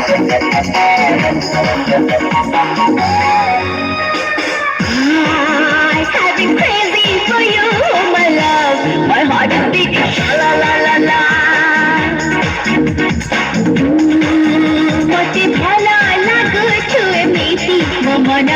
I've been crazy for you, my love. My heart is beating sha la la la la. মতে ভালো লাগছে মেটি মন